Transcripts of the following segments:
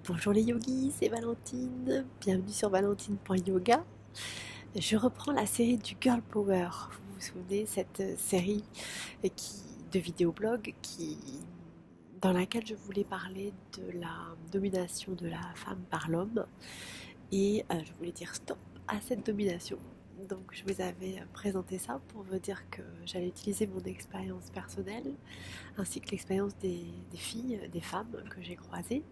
Bonjour les yogis, c'est Valentine, bienvenue sur valentine.yoga. Je reprends la série du Girl Power. Vous vous souvenez, cette série de vidéoblog dans laquelle je voulais parler de la domination de la femme par l'homme et je voulais dire stop à cette domination. Donc je vous avais présenté ça pour vous dire que j'allais utiliser mon expérience personnelle ainsi que l'expérience des filles, des femmes que j'ai croisées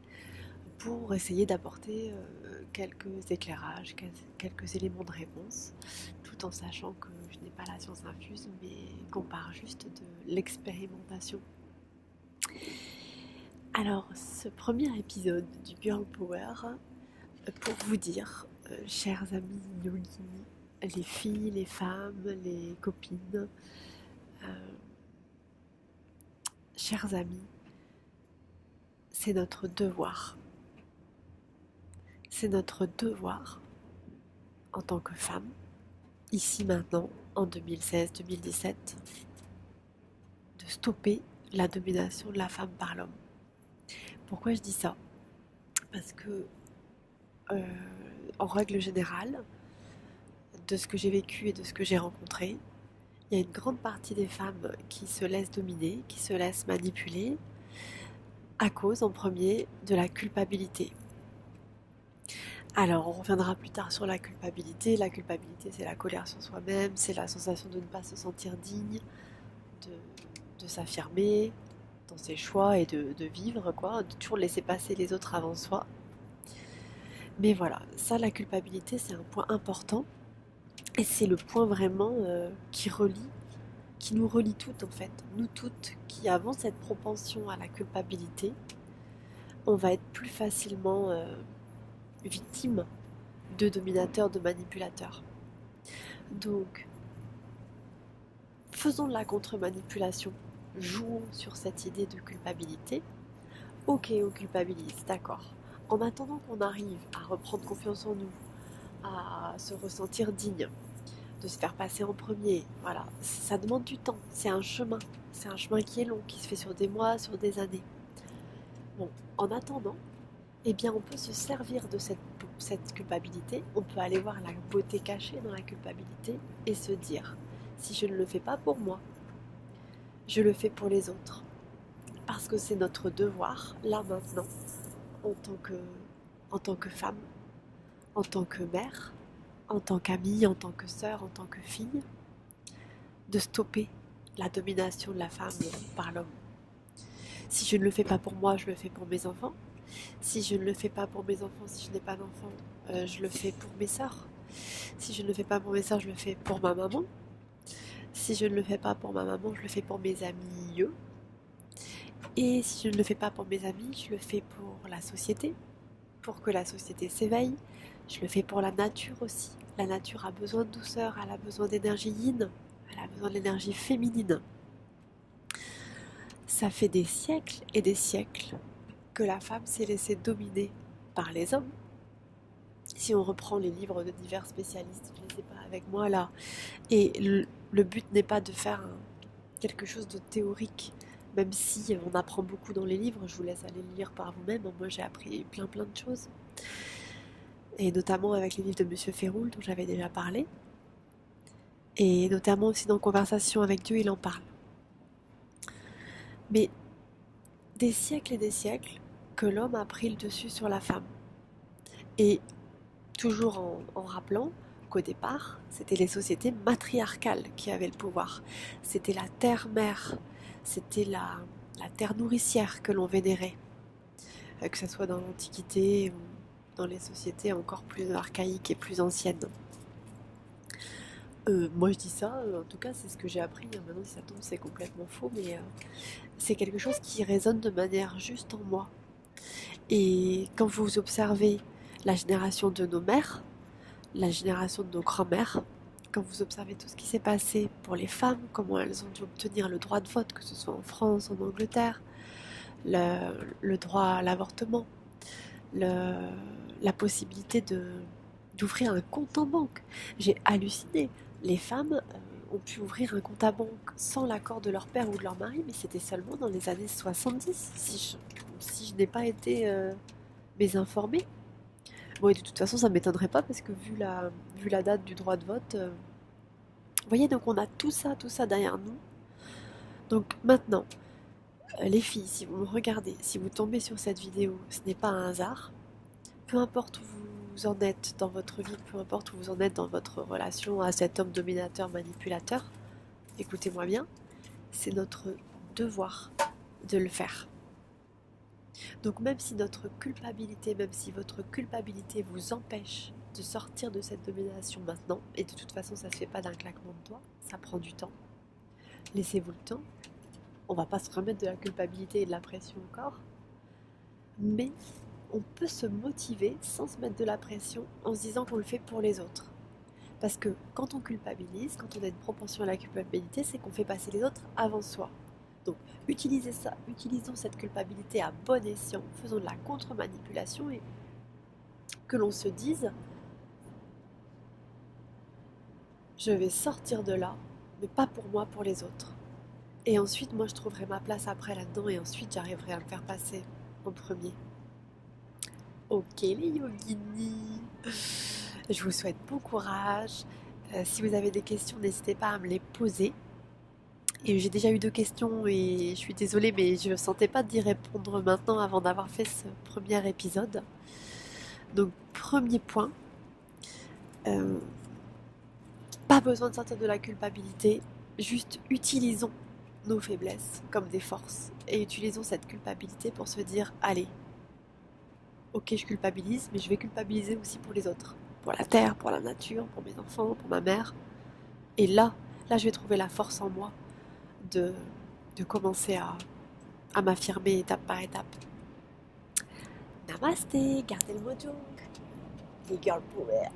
pour essayer d'apporter quelques éclairages, quelques éléments de réponse, tout en sachant que je n'ai pas la science infuse, mais qu'on part juste de l'expérimentation. Alors, ce premier épisode du Girl Power, pour vous dire, chers amis yogis, les filles, les femmes, les copines, chers amis, c'est notre devoir. C'est notre devoir en tant que femme, ici maintenant, en 2016-2017, de stopper la domination de la femme par l'homme. Pourquoi je dis ça? Parce que, en règle générale, de ce que j'ai vécu et de ce que j'ai rencontré, il y a une grande partie des femmes qui se laissent dominer, qui se laissent manipuler, à cause, en premier, de la culpabilité. Alors, on reviendra plus tard sur la culpabilité. La culpabilité, c'est la colère sur soi-même, c'est la sensation de ne pas se sentir digne, de s'affirmer dans ses choix et de vivre, quoi, de toujours laisser passer les autres avant soi. Mais voilà, ça, la culpabilité, c'est un point important. Et c'est le point vraiment qui nous relie toutes en fait. Nous toutes qui avons cette propension à la culpabilité, on va être plus facilement victime de dominateurs, de manipulateurs. Donc, faisons de la contre-manipulation. Jouons sur cette idée de culpabilité. Ok, on culpabilise, d'accord. En attendant qu'on arrive à reprendre confiance en nous, à se ressentir digne, de se faire passer en premier, voilà, ça demande du temps, c'est un chemin qui est long, qui se fait sur des mois, sur des années. Bon, en attendant, eh bien on peut se servir de cette culpabilité, on peut aller voir la beauté cachée dans la culpabilité et se dire, si je ne le fais pas pour moi, je le fais pour les autres. Parce que c'est notre devoir, là maintenant, en tant que femme, en tant que mère, en tant qu'amie, en tant que sœur, en tant que fille, de stopper la domination de la femme par l'homme. Si je ne le fais pas pour moi, je le fais pour mes enfants. Si je ne le fais pas pour mes enfants, si je n'ai pas d'enfants, je le fais pour mes sœurs. Si je ne le fais pas pour mes sœurs, je le fais pour ma maman. Si je ne le fais pas pour ma maman, je le fais pour mes amis, eux. Et si je ne le fais pas pour mes amis, je le fais pour la société, pour que la société s'éveille. Je le fais pour la nature aussi. La nature a besoin de douceur, elle a besoin d'énergie yin, elle a besoin d'énergie féminine. Ça fait des siècles et des siècles que la femme s'est laissée dominer par les hommes. Si on reprend les livres de divers spécialistes, je ne les ai pas avec moi là, et le but n'est pas de faire quelque chose de théorique, même si on apprend beaucoup dans les livres, je vous laisse aller lire par vous-même, moi j'ai appris plein de choses, et notamment avec les livres de Monsieur Féroul dont j'avais déjà parlé, et notamment aussi dans Conversation avec Dieu, il en parle. Mais des siècles et des siècles que l'homme a pris le dessus sur la femme. Et toujours en rappelant qu'au départ, c'était les sociétés matriarcales qui avaient le pouvoir. C'était la terre-mère, c'était la terre nourricière que l'on vénérait, que ce soit dans l'Antiquité ou dans les sociétés encore plus archaïques et plus anciennes. Moi je dis ça, en tout cas c'est ce que j'ai appris, maintenant si ça tombe c'est complètement faux, mais c'est quelque chose qui résonne de manière juste en moi. Et quand vous observez la génération de nos mères, la génération de nos grands-mères, quand vous observez tout ce qui s'est passé pour les femmes, comment elles ont dû obtenir le droit de vote, que ce soit en France, en Angleterre, le droit à l'avortement, la possibilité d'ouvrir un compte en banque. J'ai halluciné. Les femmes ont pu ouvrir un compte à banque sans l'accord de leur père ou de leur mari, mais c'était seulement dans les années 70, si je n'ai pas été informer. Bon, et de toute façon, ça ne m'étonnerait pas parce que vu la date du droit de vote, vous voyez, donc on a tout ça derrière nous. Donc maintenant, les filles, si vous me regardez, si vous tombez sur cette vidéo, ce n'est pas un hasard. Peu importe où vous en êtes dans votre vie, peu importe où vous en êtes dans votre relation à cet homme dominateur, manipulateur, écoutez-moi bien, c'est notre devoir de le faire. Donc même si notre culpabilité, même si votre culpabilité vous empêche de sortir de cette domination maintenant, et de toute façon ça ne se fait pas d'un claquement de doigts, ça prend du temps, laissez-vous le temps, on va pas se remettre de la culpabilité et de la pression encore, mais on peut se motiver sans se mettre de la pression en se disant qu'on le fait pour les autres. Parce que quand on culpabilise, quand on a une propension à la culpabilité, c'est qu'on fait passer les autres avant soi. Donc utilisons cette culpabilité à bon escient, faisons de la contre-manipulation et que l'on se dise je vais sortir de là, mais pas pour moi, pour les autres. Et ensuite, moi je trouverai ma place après là-dedans et ensuite j'arriverai à me faire passer en premier. Ok les yoginis, je vous souhaite bon courage. Si vous avez des questions, n'hésitez pas à me les poser. Et j'ai déjà eu 2 questions et je suis désolée, mais je ne sentais pas d'y répondre maintenant avant d'avoir fait ce premier épisode. Donc, premier point, pas besoin de sortir de la culpabilité, juste utilisons nos faiblesses comme des forces et utilisons cette culpabilité pour se dire, allez, ok, je culpabilise, mais je vais culpabiliser aussi pour les autres, pour la terre, pour la nature, pour mes enfants, pour ma mère. Et là, je vais trouver la force en moi de commencer à m'affirmer étape par étape. Namasté, gardez le mojo, les girl power.